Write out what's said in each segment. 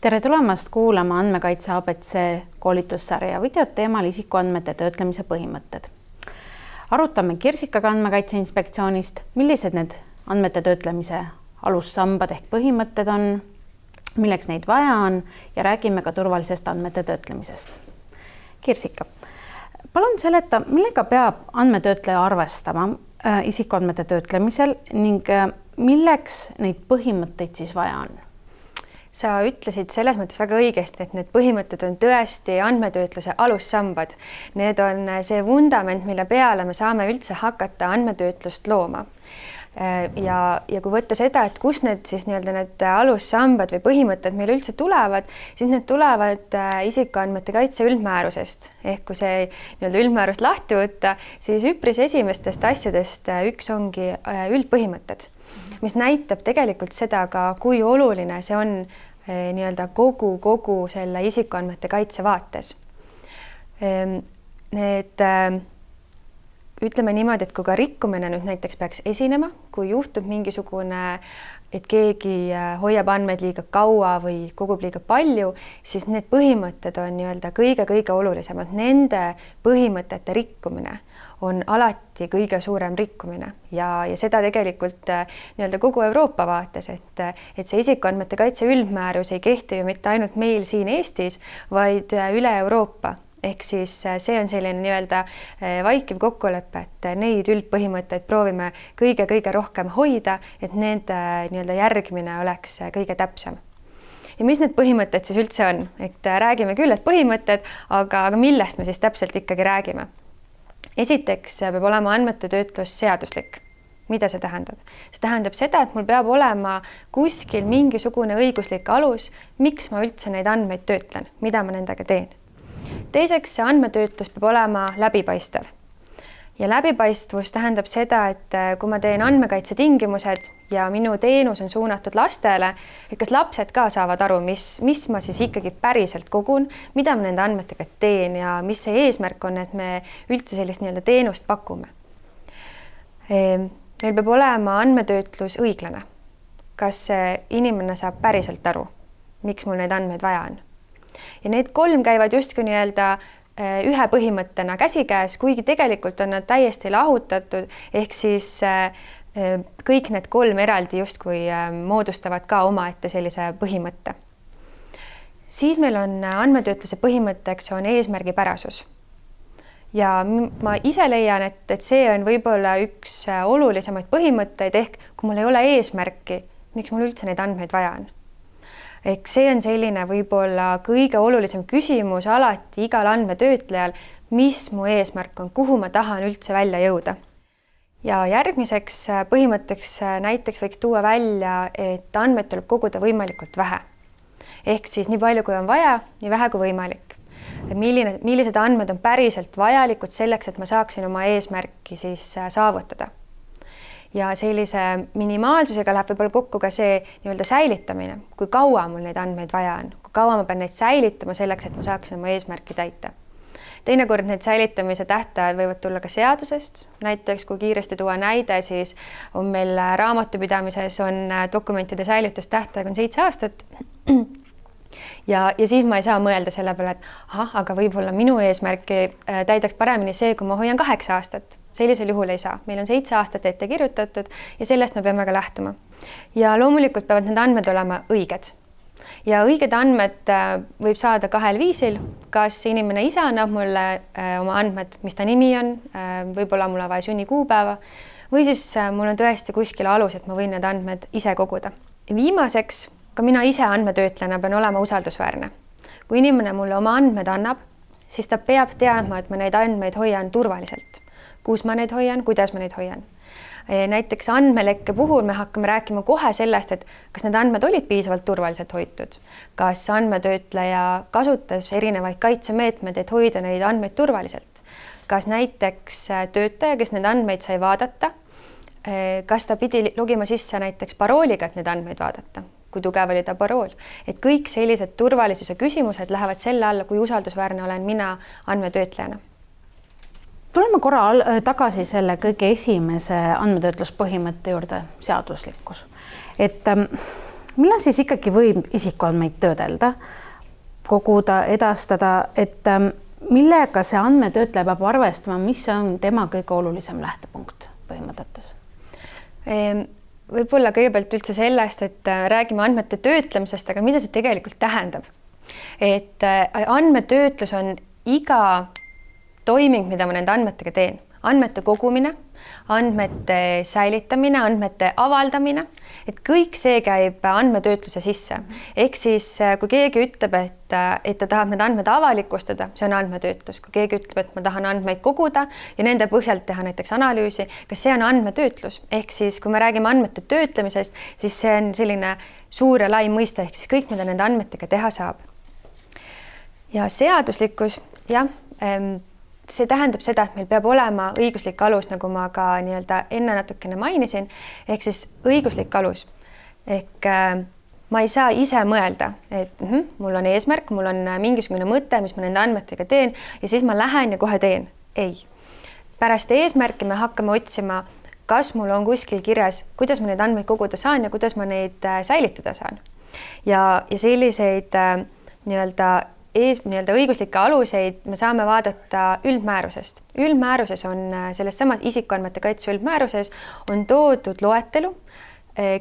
Tere tulemast kuulama Andmekaitse ABC koolitussarja videot teemal isikuandmete töötlemise põhimõtted. Arutame Kirsikaga Andmekaitse Inspektsioonist, millised need andmete töötlemise alussambad ehk põhimõtted on, milleks neid vaja on ja räägime ka turvalisest andmete töötlemisest. Kirsika, palun seleta, millega peab andmetöötleja arvestama isikuandmete töötlemisel ning milleks neid põhimõtteid siis vaja on? Sa ütlesid selles mõttes väga õigesti, et need põhimõtted on tõesti andmetöötluse alussambad. Need on see vundament, mille peale me saame üldse hakata andmetöötlust looma. Ja kui võtta seda, et kus need siis need alussambad või põhimõtted meil üldse tulevad, siis need tulevad isikuandmete kaitse üldmäärusest. Ehk kui see üldmäärust lahti võtta, siis üpris esimestest asjadest üks ongi üldpõhimõtted, mis näitab tegelikult seda ka, kui oluline see on kogu selle isikuandmete kaitse vaates. Ütleme niimoodi, et kui ka rikkumine nüüd näiteks peaks esinema, kui juhtub mingisugune, et keegi hoiab andmeid liiga kaua või kogub liiga palju, siis need põhimõtted on kõige olulisemad. Nende põhimõtete rikkumine on alati kõige suurem rikkumine ja seda tegelikult kogu Euroopa vaates, et see isikuandmete kaitse üldmäärus ei kehti ju mitte ainult meil siin Eestis, vaid üle Euroopa. Ehk siis see on selline vaikiv kokkulepe, et neid üldpõhimõtteid proovime kõige rohkem hoida, et nende järgmine oleks kõige täpsem. Ja mis need põhimõtted siis üldse on? Et räägime küll, et põhimõtted, aga millest me siis täpselt ikkagi räägime? Esiteks peab olema andmete töötlus seaduslik. Mida see tähendab? See tähendab seda, et mul peab olema kuskil mingisugune õiguslik alus, miks ma üldse neid andmeid töötlen, mida ma nendega teen. Teiseks, see andmetöötlus peab olema läbipaistev. Ja läbipaistvus tähendab seda, et kui ma teen andmekaitse tingimused ja minu teenus on suunatud lastele, et kas lapsed ka saavad aru, mis ma siis ikkagi päriselt kogun, mida ma nende andmetega teen ja mis see eesmärk on, et me üldse sellist teenust pakume. Meil peab olema andmetöötlus õiglane. Kas inimene saab päriselt aru, miks mul neid andmeid vaja on? Ja need kolm käivad justkui ühe põhimõttena käsikäes, kuigi tegelikult on nad täiesti lahutatud, ehk siis kõik need kolm eraldi justkui moodustavad ka omaette sellise põhimõtte. Siis meil on andmetöötluse põhimõtteks on eesmärgipärasus. Ja ma ise leian, et see on võib-olla üks olulisemaid põhimõtteid, ehk kui mul ei ole eesmärki, miks mul üldse neid andmeid vaja on. Ehk see on selline võib-olla kõige olulisem küsimus alati igal andmetöötlejal, mis mu eesmärk on, kuhu ma tahan üldse välja jõuda. Ja järgmiseks põhimõtteks näiteks võiks tuua välja, et andmeid tuleb koguda võimalikult vähe. Ehk siis nii palju, kui on vaja, nii vähe kui võimalik. Millised andmed on päriselt vajalikud selleks, et ma saaksin oma eesmärki siis saavutada. Ja sellise minimaalsusega läheb võib-olla kokku ka see säilitamine, kui kaua mul neid andmeid vaja on, kui kaua ma pean neid säilitama selleks, et ma saaksin oma eesmärki täita. Teinekord need säilitamise tähtajad võivad tulla ka seadusest. Näiteks kui kiiresti tuua näide, siis on meil raamatupidamises on dokumentide säilitustähtaeg on 7 aastat. Ja siis ma ei saa mõelda selle peale, et aga võib-olla minu eesmärki täidaks paremini see, kui ma hoian 8 aastat. Sellisel juhul ei saa. Meil on 7 aastat ette kirjutatud ja sellest me peame ka lähtuma. Ja loomulikult peavad need andmed olema õiged. Ja õiged andmed võib saada 2 viisil. Kas inimene ise annab mulle oma andmed, mis ta nimi on, võib-olla mul on vaja sünnikuupäeva, või siis mul on tõesti kuskil alus, et ma võin need andmed ise koguda. Ja viimaseks, ka mina ise andmetöötlejana pean olema usaldusväärne. Kui inimene mulle oma andmed annab, siis ta peab teadma, et ma neid andmeid hoian turvaliselt. Kus ma neid hoian, kuidas ma neid hoian. Näiteks andmelekke puhul me hakkame rääkima kohe sellest, et kas need andmed olid piisavalt turvaliselt hoitud. Kas andmetöötleja kasutas erinevaid kaitsemeetmed, et hoida neid andmeid turvaliselt. Kas näiteks töötaja, kes need andmeid sai vaadata, kas ta pidi logima sisse näiteks parooliga, et need andmeid vaadata. Kui tugev oli ta parool. Et kõik sellised turvalisuse küsimused lähevad selle alla, kui usaldusväärne olen mina andmetöötlejana. Tuleme korra tagasi selle kõige esimese andmetöötluspõhimõtte juurde, seaduslikkus. Et millal siis ikkagi võib isikuandmeid töödelda, koguda, edastada, et millega see andmetöötleja peab arvestama, mis on tema kõige olulisem lähtepunkt põhimõtetes? Võib-olla kõigepealt üldse sellest, et räägime andmete töötlemisest, aga mida see tegelikult tähendab? Et andmetöötlus on iga toiming, mida ma nende andmetega teen. Andmete kogumine, andmete säilitamine, andmete avaldamine, et kõik see käib andmetöötluse sisse. Ehk siis, kui keegi ütleb, et ta tahab need andmed avalikustada, see on andmetöötlus. Kui keegi ütleb, et ma tahan andmeid koguda ja nende põhjalt teha näiteks analüüsi, kas see on andmetöötlus? Ehk siis, kui me räägime andmete töötlemisest, siis see on selline suur ja lai mõiste, ehk siis kõik, mida nende andmetega teha saab. Ja seaduslikkus, jah, see tähendab seda, et meil peab olema õiguslik alus, nagu ma ka nii-öelda enne natukene mainisin, ehk siis õiguslik alus. Ehk ma ei saa ise mõelda, et mul on eesmärk, mul on mingisugune mõte, mis ma nende andmetega teen ja siis ma lähen ja kohe teen. Ei. Pärast eesmärki me hakkame otsima, kas mul on kuskil kirjas, kuidas ma neid andmeid koguda saan ja kuidas ma neid säilitada saan. Ja selliseid nii-öelda õiguslikke aluseid me saame vaadata üldmäärusest. Üldmääruses on selles samas isikuandmete kaitse üldmääruses on toodud loetelu,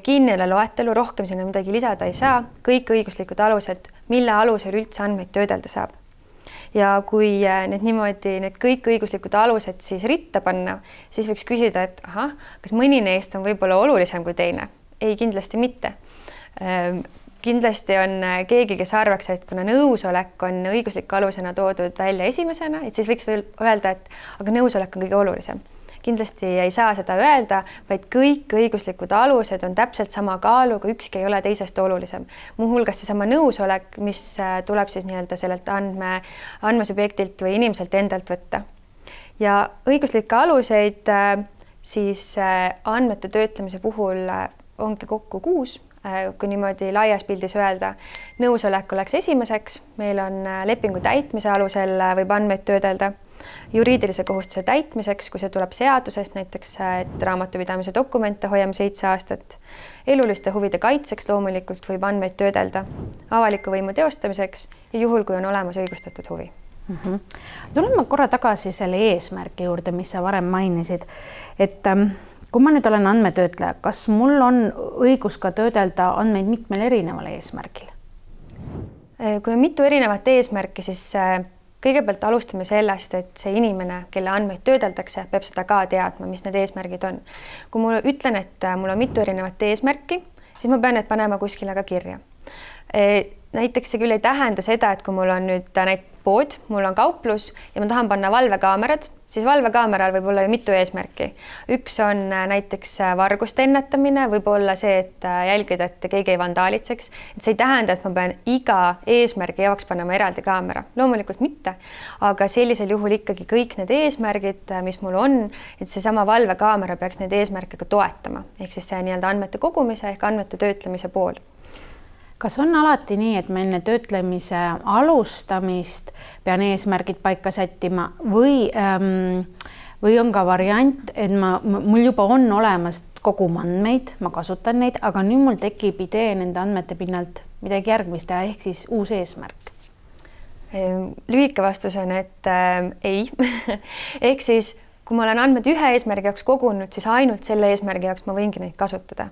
kinnine loetelu, rohkem sinna midagi lisada ei saa, kõik õiguslikud alused, mille alusel üldse andmeid töödelda saab. Ja kui need kõik õiguslikud alused siis ritta panna, siis võiks küsida, et kas mõni neist on võib-olla olulisem kui teine? Ei, kindlasti mitte. Kindlasti on keegi, kes arvaks, et kuna nõusolek on õigusliku alusena toodud välja esimesena, et siis võiks veel öelda, et aga nõusolek on kõige olulisem. Kindlasti ei saa seda öelda, vaid kõik õiguslikud alused on täpselt sama kaaluga, ükski ei ole teisest olulisem. Muuhulgas seesama nõusolek, mis tuleb siis nii-öelda sellelt andmesubjektilt või inimeselt endalt võtta. Ja õiguslikke aluseid siis andmete töötlemise puhul ongi kokku 6. Kui niimoodi laias pildis öelda, nõusolek oleks esimeseks, meil on lepingu täitmise alusel võib andmeid töödelda, juriidilise kohustuse täitmiseks, kui see tuleb seadusest, näiteks et raamatupidamise dokumente hoiame 7 aastat, eluliste huvide kaitseks loomulikult võib andmeid töödelda, avaliku võimu teostamiseks ja juhul, kui on olemas õigustatud huvi. Tuleme korra tagasi selle eesmärgi juurde, mis sa varem mainisid, et kui ma nüüd olen andmetöötleja, kas mul on õigus ka töödelda andmeid mitmel erineval eesmärgil? Kui on mitu erinevat eesmärki, siis kõigepealt alustame sellest, et see inimene, kelle andmeid töödeldakse, peab seda ka teadma, mis need eesmärgid on. Kui ma ütlen, et mul on mitu erinevat eesmärki, siis ma pean need panema kuskile ka kirja. Näiteks see küll ei tähenda seda, et kui mul on nüüd pood, mul on kauplus ja ma tahan panna valvekaamerad, siis valvekaameral võib olla ju mitu eesmärki. Üks on näiteks varguste ennetamine, võib olla see, et jälgida, et keegi ei vandaalitseks. Et see ei tähenda, et ma pean iga eesmärgi jaoks panema eraldi kaamera. Loomulikult mitte, aga sellisel juhul ikkagi kõik need eesmärgid, mis mul on, et seesama valvekaamera peaks need eesmärke ka toetama. Ehk siis see nii-öelda andmete kogumise ehk andmete töötlemise pool. Kas on alati nii, et ma enne töötlemise alustamist pean eesmärgid paika sättima või on ka variant, et mul juba on olemas koguma andmeid, ma kasutan neid, aga nüüd mul tekib idee nende andmete pinnalt midagi järgmist teha, ehk siis uus eesmärk? Lühike vastus on, et ei. Ehk siis, kui ma olen andmed ühe eesmärgi jaoks kogunud, siis ainult selle eesmärgi jaoks ma võingi neid kasutada.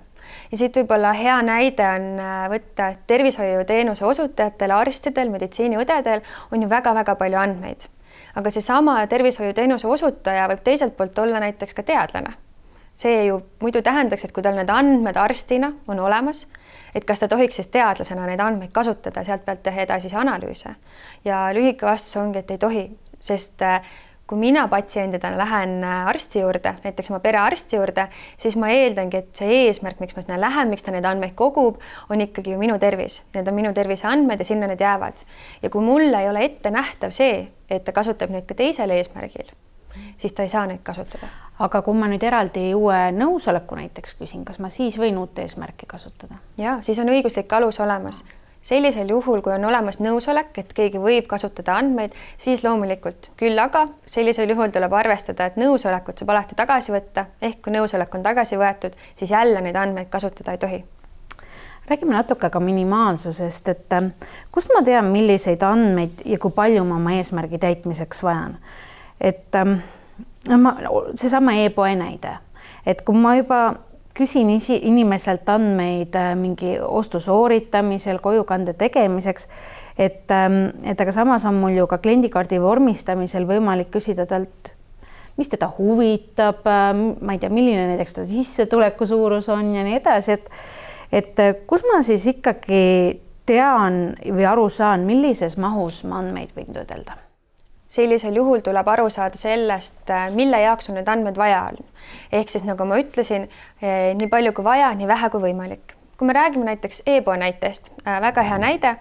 Ja siit võib-olla hea näide on võtta tervishoiuteenuse osutajatel, arstidel, meditsiiniõdedel on ju väga-väga palju andmeid. Aga seesama tervishoiuteenuse osutaja võib teiselt poolt olla näiteks ka teadlane. See ju muidu tähendaks, et kui tal need andmed arstina on olemas, et kas ta tohiks siis teadlasena neid andmeid kasutada, sealt pealt teha edasi analüüse. Ja lühike vastus ongi, et ei tohi, sest kui mina patsiendidena lähen arsti juurde, näiteks oma perearsti juurde, siis ma eeldangi, et see eesmärk, miks ma sinna lähen, miks ta neid andmeid kogub, on ikkagi ju minu tervis. Need on minu tervise andmed ja sinna need jäävad. Ja kui mul ei ole ette nähtav see, et ta kasutab neid ka teisel eesmärgil, siis ta ei saa neid kasutada. Aga kui ma nüüd eraldi uue nõusoleku näiteks küsin, kas ma siis võin uut eesmärki kasutada? Ja, siis on õiguslik alus olemas. Sellisel juhul, kui on olemas nõusolek, et keegi võib kasutada andmeid, siis loomulikult küll, aga sellisel juhul tuleb arvestada, et nõusolekut saab alati tagasi võtta, ehk kui nõusolek on tagasi võetud, siis jälle neid andmeid kasutada ei tohi. Räägime natuke ka minimaalsusest, et kust ma tean, milliseid andmeid ja kui palju ma oma eesmärgi täitmiseks vajan. Et seesama e-poe näide, et kui ma juba küsin inimeselt andmeid mingi ostu sooritamisel, kojukande tegemiseks, et aga samas on mul ju ka kliendikaardi vormistamisel võimalik küsida talt, mis teda huvitab, ma ei tea, milline näiteks ta sissetuleku suurus on ja nii edasi, et kus ma siis ikkagi tean või aru saan, millises mahus ma andmeid võin töödelda? Sellisel juhul tuleb aru saada sellest, mille jaoks on need andmed vaja on. Ehk siis, nagu ma ütlesin, nii palju kui vaja, nii vähe kui võimalik. Kui me räägime näiteks e-poe näitest, väga hea näide,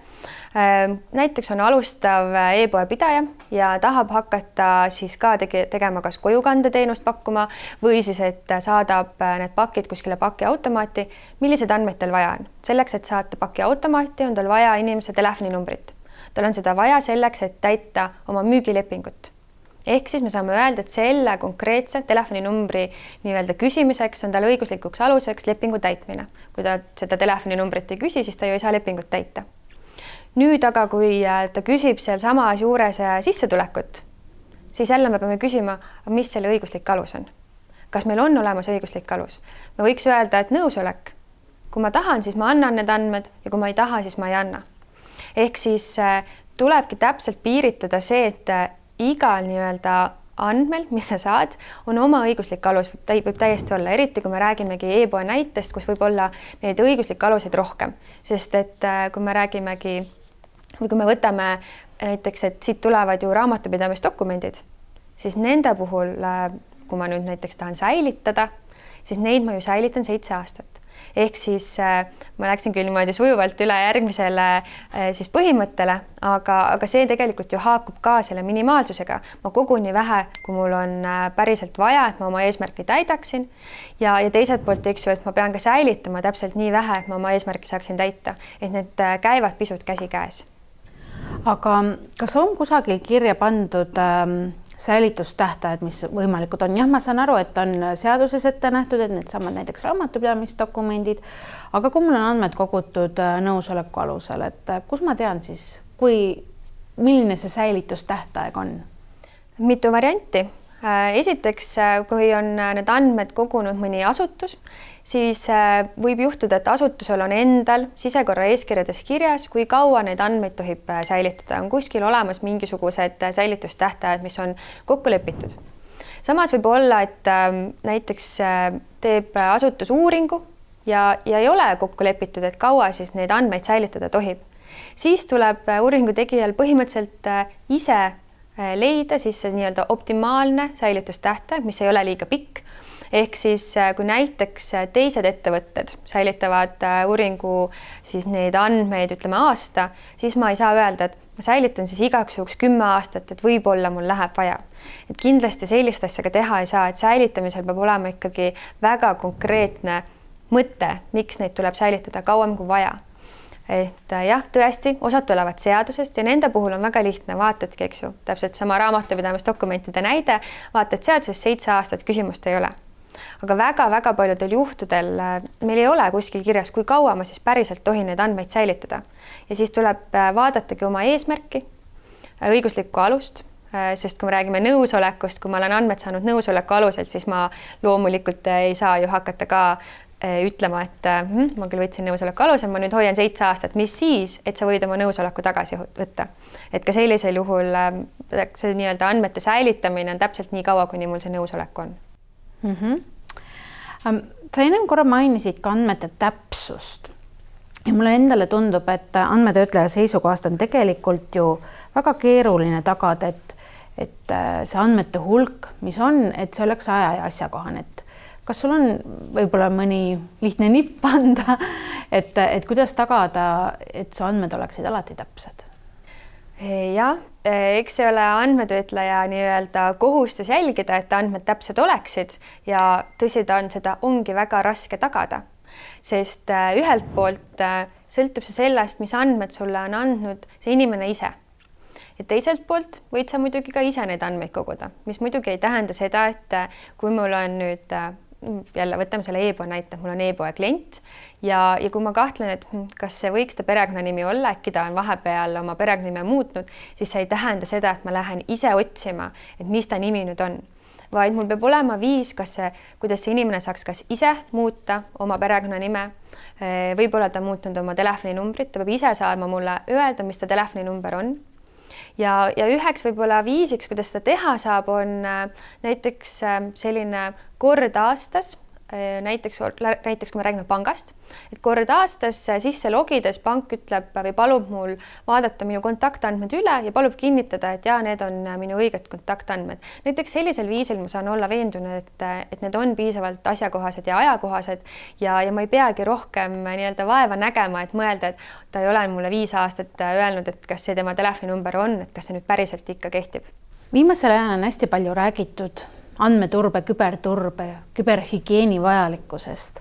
näiteks on alustav e-poe pidaja ja tahab hakata siis ka tegema kas kojukandeteenust pakkuma või siis, et saadab need pakid kuskile pakiautomaati, millised andmeid tal vaja on. Selleks, et saata pakiautomaati, on tal vaja inimese telefoninumbrit. Tal on seda vaja selleks, et täita oma müügilepingut. Ehk siis me saame öelda, et selle konkreetse telefoninumbri nii-öelda küsimiseks on tal õiguslikuks aluseks lepingu täitmine. Kui ta seda telefoninumbrit ei küsi, siis ta ju ei saa lepingut täita. Nüüd aga, kui ta küsib seal samas juures sissetulekut, siis jälle me peame küsima, mis selle õiguslik alus on. Kas meil on olemas õiguslik alus? Me võiks öelda, et nõusolek. Kui ma tahan, siis ma annan need andmed ja kui ma ei taha, siis ma ei anna. Ehk siis tulebki täpselt piiritada see, et igal nii-öelda andmel, mis sa saad, on oma õiguslik alus, võib täiesti olla, eriti kui me räägimegi e-poe näitest, kus võib olla neid õiguslikke aluseid rohkem, sest et kui me räägimegi või kui me võtame näiteks, et siit tulevad ju raamatupidamisdokumendid, siis nende puhul, kui ma nüüd näiteks tahan säilitada, siis neid ma ju säilitan 7 aastat. Ehk siis ma läksin küll niimoodi sujuvalt üle järgmisele siis põhimõttele, aga see tegelikult ju haakub ka selle minimaalsusega. Ma kogun nii vähe, kui mul on päriselt vaja, et ma oma eesmärki täidaksin ja teiselt poolt, eks ju, et ma pean ka säilitama täpselt nii vähe, et ma oma eesmärki saaksin täita, et need käivad pisut käsikäes. Aga kas on kusagil kirja pandud säilitustähtajad, mis võimalikud on? Jah, ma saan aru, et on seaduses ette nähtud, et need samad näiteks raamatupidamisdokumendid, aga kui mul on andmed kogutud nõusoleku alusel, et kus ma tean siis, milline see säilitustähtaeg on? Mitu varianti. Esiteks, kui on need andmed kogunud mõni asutus, siis võib juhtuda, et asutusel on endal sisekorra eeskirjades kirjas, kui kaua neid andmeid tohib säilitada. On kuskil olemas mingisugused säilitustähtajad, mis on kokku lepitud. Samas võib olla, et näiteks teeb asutus uuringu ja ei ole kokku lepitud, et kaua siis neid andmeid säilitada tohib. Siis tuleb uuringu tegijal põhimõtteliselt ise leida siis see nii-öelda optimaalne säilitustähtaeg, mis ei ole liiga pikk. Ehk siis, kui näiteks teised ettevõtted säilitavad uuringu siis neid andmeid, ütleme aasta, siis ma ei saa öelda, et ma säilitan siis igaks juhuks 10 aastat, et võib-olla mul läheb vaja. Et kindlasti sellist asja ka teha ei saa, et säilitamisel peab olema ikkagi väga konkreetne mõte, miks neid tuleb säilitada kauem kui vaja. Et jah, tõesti, osad tulevad seadusest ja nende puhul on väga lihtne, vaatadki, eks ju, täpselt sama raamatupidamisdokumentide näide, vaatad seadusest 7 aastat, küsimust ei ole. Aga väga-väga paljudel juhtudel meil ei ole kuskil kirjas, kui kaua ma siis päriselt tohin neid andmeid säilitada. Ja siis tuleb vaadatagi oma eesmärki, õiguslikku alust, sest kui me räägime nõusolekust, kui ma olen andmed saanud nõusoleku aluselt, siis ma loomulikult ei saa ju hakata ka ütlema, et ma küll võtsin nõusoleku alusel, ma nüüd hoian 7 aastat, mis siis, et sa võid oma nõusoleku tagasi võtta. Et ka sellisel juhul see nii-öelda andmete säilitamine on täpselt nii kaua, kuni mul see nõusolek on. Sa ennem korra mainisid ka andmete täpsust. Ja mulle endale tundub, et andmetöötleja seisukohast on tegelikult ju väga keeruline tagada, et see andmete hulk, mis on, et see oleks aja ja asjakohane. Kas sul on võib-olla mõni lihtne nipp anda, et kuidas tagada, et su andmed oleksid alati täpsed? Jah, eks see ole andmetöötleja nii-öelda kohustus jälgida, et andmed täpsed oleksid ja tõsi ta on, seda ongi väga raske tagada, sest ühelt poolt sõltub see sellest, mis andmed sulle on andnud see inimene ise. Ja teiselt poolt võid sa muidugi ka ise neid andmeid koguda, mis muidugi ei tähenda seda, et kui mul on nüüd jälle võtame selle e-poe näite, mul on e-poe klient ja kui ma kahtlen, et kas see võiks ta perekonnanimi olla, äkki ta on vahepeal oma perekonnanime muutnud, siis see ei tähenda seda, et ma lähen ise otsima, et mis ta nimi nüüd on, vaid mul peab olema viis, kuidas see inimene saaks kas ise muuta oma perekonnanime, võib-olla ta muutnud oma telefoninumbrit, ta peab ise saama mulle öelda, mis ta telefoninumber on. Ja üheks võib-olla viisiks, kuidas seda teha saab, on näiteks selline kord aastas, näiteks kui me räägime pangast, et kord aastas sisse logides pank ütleb või palub mul vaadata minu kontaktandmed üle ja palub kinnitada, et jaa, need on minu õiged kontaktandmed. Näiteks sellisel viisil ma saan olla veendunud, et need on piisavalt asjakohased ja ajakohased ja ma ei peagi rohkem nii-öelda vaeva nägema, et mõelda, et ta ei ole mulle 5 aastat öelnud, et kas see tema telefoninumber on, et kas see nüüd päriselt ikka kehtib. Viimasel ajal on hästi palju räägitud andmeturbe, küberturbe, küberhügieeni vajalikkusest.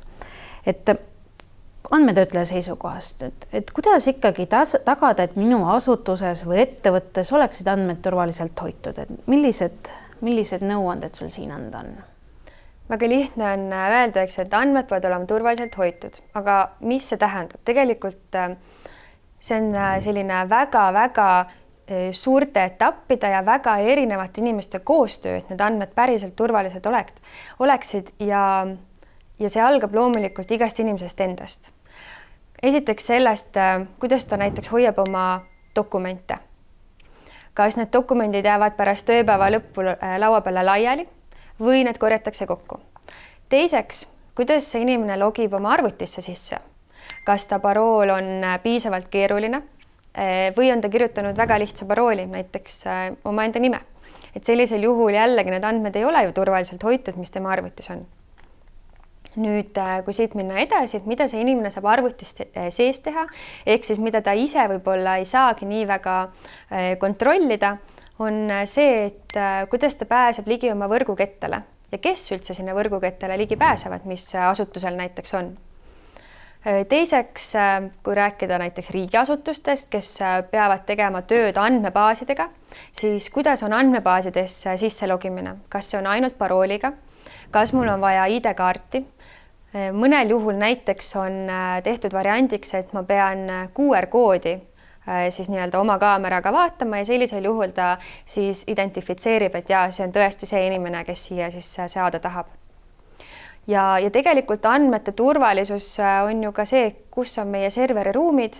Et andmetöötleja seisukohast, et kuidas ikkagi tagada, et minu asutuses või ettevõttes oleksid andmed turvaliselt hoitud, et millised nõuanded sul siin anda on? Väga lihtne on öelda, et andmed peavad olema turvaliselt hoitud, aga mis see tähendab? Tegelikult see on selline väga-väga suurte etappide ja väga erinevate inimeste koostöö, et need andmed päriselt turvalised oleksid ja see algab loomulikult igast inimesest endast. Esiteks sellest, kuidas ta näiteks hoiab oma dokumente. Kas need dokumendid jäävad pärast tööpäeva lõppu laua peale laiali või need korjatakse kokku. Teiseks, kuidas see inimene logib oma arvutisse sisse. Kas ta parool on piisavalt keeruline või on ta kirjutanud väga lihtsa parooli, näiteks omaenda nime. Et sellisel juhul jällegi need andmed ei ole ju turvaliselt hoitud, mis tema arvutis on. Nüüd, kui siit minna edasi, et mida see inimene saab arvutist sees teha, ehk siis mida ta ise võib-olla ei saagi nii väga kontrollida, on see, et kuidas ta pääseb ligi oma võrgukettele ja kes üldse sinna võrgukettele ligi pääsevad, mis asutusel näiteks on. Teiseks, kui rääkida näiteks riigiasutustest, kes peavad tegema tööd andmebaasidega, siis kuidas on andmebaasides sisse logimine? Kas see on ainult parooliga? Kas mul on vaja ID-kaarti? Mõnel juhul näiteks on tehtud variandiks, et ma pean QR-koodi siis nii-öelda oma kaameraga vaatama ja sellisel juhul ta siis identifitseerib, et jaa, see on tõesti see inimene, kes siia siis saada tahab. Ja tegelikult andmete turvalisus on ju ka see, kus on meie serveriruumid,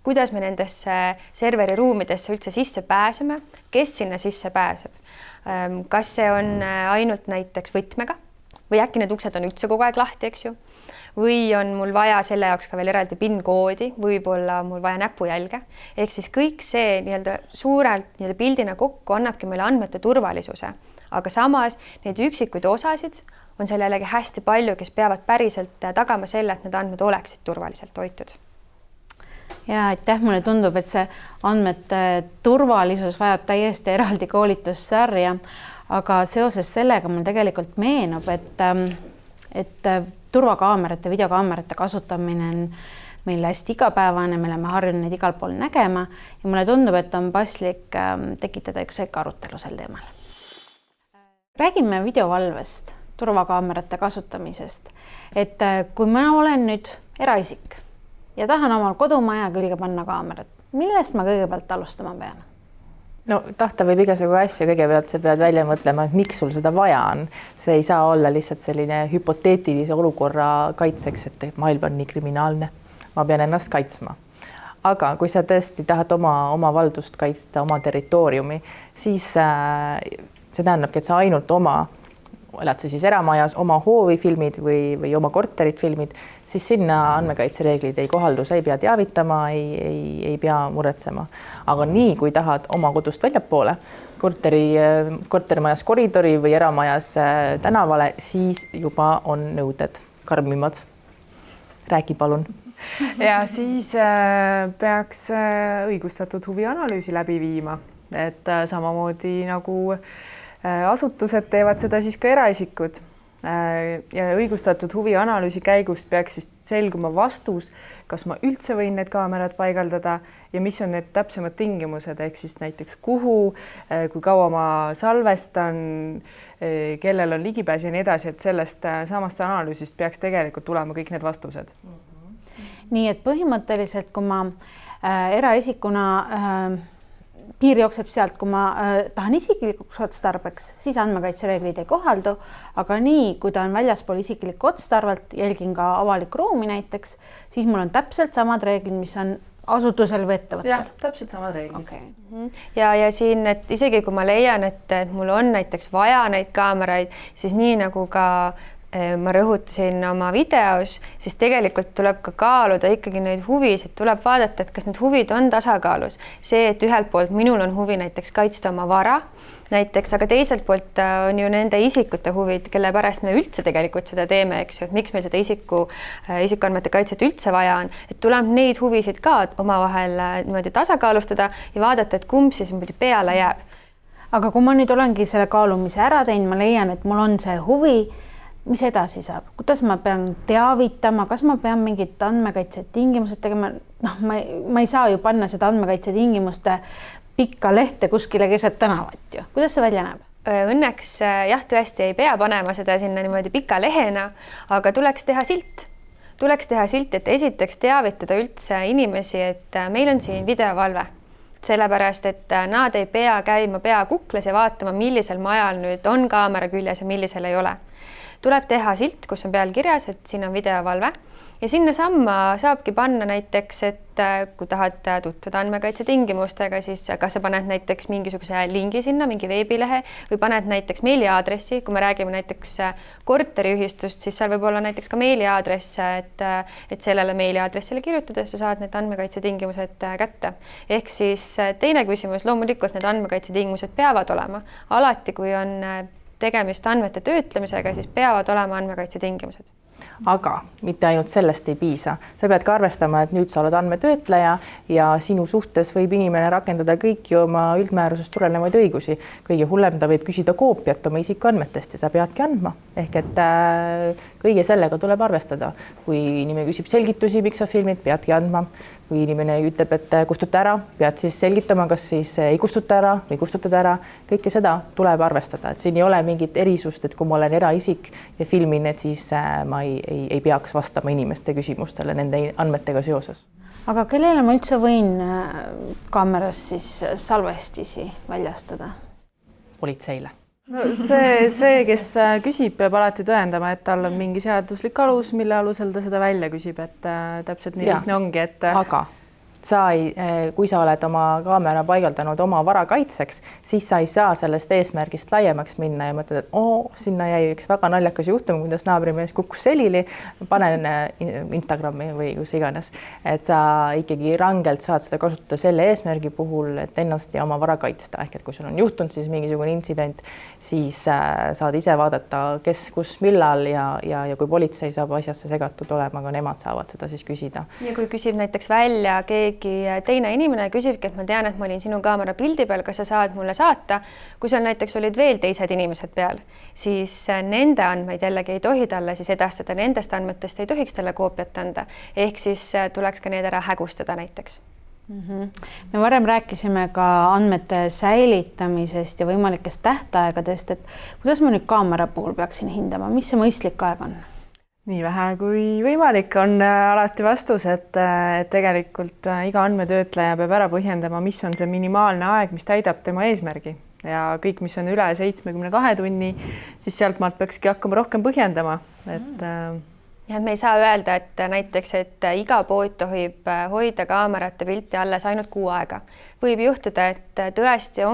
kuidas me nendesse serveriruumidesse üldse sisse pääseme, kes sinna sisse pääseb. Kas see on ainult näiteks võtmega või äkki need uksed on üldse kogu aeg lahti, eks ju? Või on mul vaja selle jaoks ka veel eraldi PIN-koodi, võib-olla mul vaja näpujälge. Ehk siis kõik see nii-öelda suurelt nii-öelda pildina kokku annabki meile andmete turvalisuse, aga samas neid üksikuid osasid on seal jällegi hästi palju, kes peavad päriselt tagama selle, et need andmed oleksid turvaliselt hoitud. Ja aitäh, mulle tundub, et see andmete turvalisus vajab täiesti eraldi koolitussarja, aga seoses sellega mul tegelikult meenub, et turvakaamerate, videokaamerate kasutamine on meil hästi igapäevane, me oleme harjunud neid igal pool nägema ja mulle tundub, et on paslik tekitada üks väike arutelu sel teemal. Räägime videovalvest, turvakaamerate kasutamisest, et kui ma olen nüüd eraisik ja tahan omal kodumaja külge panna kaamerat, millest ma kõigepealt alustama pean? No tahta võib igasugu asju, kõigepealt sa pead välja mõtlema, et miks sul seda vaja on. See ei saa olla lihtsalt selline hüpoteetilise olukorra kaitseks, et maailm on nii kriminaalne. Ma pean ennast kaitsma. Aga kui sa tõesti tahad oma valdust kaitsta, oma territooriumi, siis see tähendabki, et sa ainult elad sa siis eramajas, oma hoovi filmid või oma korterit filmid, siis sinna andmekaitsereeglid ei kohaldu, sa ei pea teavitama, ei pea muretsema. Aga nii, kui tahad oma kodust väljapoole, kortermajas koridori või eramajas tänavale, siis juba on nõuded karmimad. Räägi palun. Ja siis peaks õigustatud huvianalüüsi läbi viima, et samamoodi nagu asutused teevad seda siis ka eraisikud ja õigustatud huvianalüüsi käigust peaks siis selguma vastus, kas ma üldse võin need kaamerad paigaldada ja mis on need täpsemad tingimused, ehk siis näiteks kuhu, kui kaua ma salvestan, kellel on ligipääs ja nii edasi, et sellest samast analüüsist peaks tegelikult tulema kõik need vastused. Nii et põhimõtteliselt, kui ma eraisikuna piir jookseb sealt, kui ma tahan isiklikuks otstarbeks, siis andmekaitsereeglid ei kohaldu, aga nii, kui ta on väljaspool isiklikku otstarvelt, jälgin ka avalikku ruumi näiteks, siis mul on täpselt samad reeglid, mis on asutusel või ettevõttel. Jah, täpselt samad reeglid. Okay. Ja siin, et isegi kui ma leian, et mul on näiteks vaja neid kaameraid, siis nii nagu ka ma rõhutasin oma videos, siis tegelikult tuleb ka kaaluda ikkagi neid huvisid, tuleb vaadata, et kas need huvid on tasakaalus. See, et ühelt poolt minul on huvi näiteks kaitsta oma vara, näiteks, aga teiselt poolt on ju nende isikute huvid, kelle pärast me üldse tegelikult seda teeme, eks ju, et miks meil seda isikuandmete kaitset üldse vaja on, et tuleb neid huvisid ka omavahel niimoodi tasakaalustada ja vaadata, et kumb siis niimoodi peale jääb. Aga kui ma nüüd olengi selle kaalumise ära teinud, ma leian, et mul on see huvi, mis edasi saab, kuidas ma pean teavitama, kas ma pean mingid andmekaitse tingimused tegema, ma ei saa ju panna seda andmekaitse tingimuste pikka lehte kuskile keset tänavat ju. Kuidas see välja näeb? Õnneks jah, tõesti ei pea panema seda sinna niimoodi pika lehena, aga tuleks teha silt. Tuleks teha silt, et esiteks teavitada üldse inimesi, et meil on siin videovalve. Sellepärast, et nad ei pea käima pea kukles ja vaatama, millisel majal nüüd on kaamera küljes ja millisel ei ole. Tuleb teha silt, kus on peal kirjas, et siin on videovalve ja sinna samma saabki panna näiteks, et kui tahad tutvuda andmekaitse tingimustega, siis kas sa paned näiteks mingisuguse lingi sinna, mingi veebilehe või paned näiteks meiliaadressi, kui me räägime näiteks korteriühistust, siis seal võib olla näiteks ka meiliaadress, et sellele meiliaadressile kirjutades sa saad need andmekaitse tingimused kätte. Ehk siis teine küsimus, loomulikult need andmekaitse tingimused peavad olema. Alati, kui on tegemist andmete töötlemisega, siis peavad olema andmekaitse tingimused. Aga mitte ainult sellest ei piisa. Sa pead ka arvestama, et nüüd sa oled andmetöötleja ja sinu suhtes võib inimene rakendada kõiki oma üldmäärusest tulenevaid õigusi. Kõige hullem ta võib küsida koopiat oma isikuandmetest ja sa peadki andma. Ehk et kõige sellega tuleb arvestada. Kui inimene küsib selgitusi, miks sa filmid, peadki andma. Kui inimene ütleb, et kustuta ära, pead siis selgitama, kas siis ei kustuta ära või kustutad ära. Kõike seda tuleb arvestada, et siin ei ole mingit erisust, et kui ma olen eraisik ja filmin, et siis ma ei peaks vastama inimeste küsimustele nende andmetega seoses. Aga kellele ma üldse võin kaameras siis salvestisi väljastada? Politseile. No see, kes küsib, peab alati tõendama, et tal on mingi seaduslik alus, mille alusel ta seda välja küsib, et täpselt nii lihtne ongi, et aga kui sa oled oma kaamera paigaldanud oma vara kaitseks, siis sa ei saa sellest eesmärgist laiemaks minna ja mõtled, et sinna jäi üks väga naljakas juhtum, kuidas naabrimees kukkus selili, panen Instagrami või kus iganes, et sa ikkagi rangelt saad seda kasutada selle eesmärgi puhul, et ennast ja oma vara kaitsta. Ehk et kui sul on juhtunud siis mingisugune intsident, siis saad ise vaadata, kes, kus, millal ja kui politsei saab asjasse segatud olema, aga nemad saavad seda siis küsida. Ja kui küsib näiteks välja keegi teine inimene küsibki, et ma tean, et ma olin sinu kaamera pildi peal, kas sa saad mulle saata, kui seal näiteks olid veel teised inimesed peal, siis nende andmeid jällegi ei tohi talle siis edastada, nendest andmetest ei tohiks talle koopiat anda, ehk siis tuleks ka need ära hägustada näiteks. Me varem rääkisime ka andmete säilitamisest ja võimalikest tähtaegadest, et kuidas ma nüüd kaamera puhul peaksin hindama, mis see mõistlik aeg on? Nii vähe kui võimalik on alati vastus, et tegelikult iga andmetöötleja peab ära põhjendama, mis on see minimaalne aeg, mis täidab tema eesmärgi ja kõik, mis on üle 72 tunni, siis sealt maalt peakski hakkama rohkem põhjendama, et ja me ei saa öelda, et näiteks, et iga pood tohib hoida kaamerate pilti alles ainult 6 aega. Võib juhtuda, et tõesti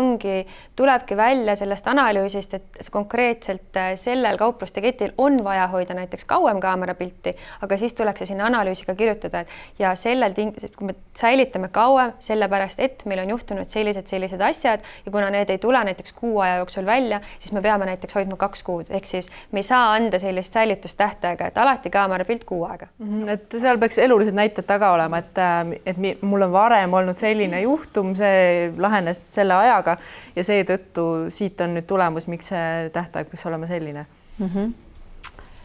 tulebki välja sellest analüüsist, et konkreetselt sellel kaupluste ketil on vaja hoida näiteks kauem kaamerapilti, aga siis tuleks see sinna analüüsiga kirjutada, et ja kui me säilitame kauem, sellepärast, et meil on juhtunud sellised asjad ja kuna need ei tule näiteks 6 aja jooksul välja, siis me peame näiteks hoidma 2 kuud, ehk siis me ei saa anda sellist säilitustähtaega, et alati kaamerapilt 6 aega. Et seal peaks elulised näited taga olema, et mul on varem olnud selline juhtum, see lahenes selle ajaga ja seetõttu siit on nüüd tulemus, miks see tähtaeg peaks olema selline.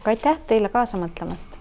aga aitäh teile kaasa mõtlemast!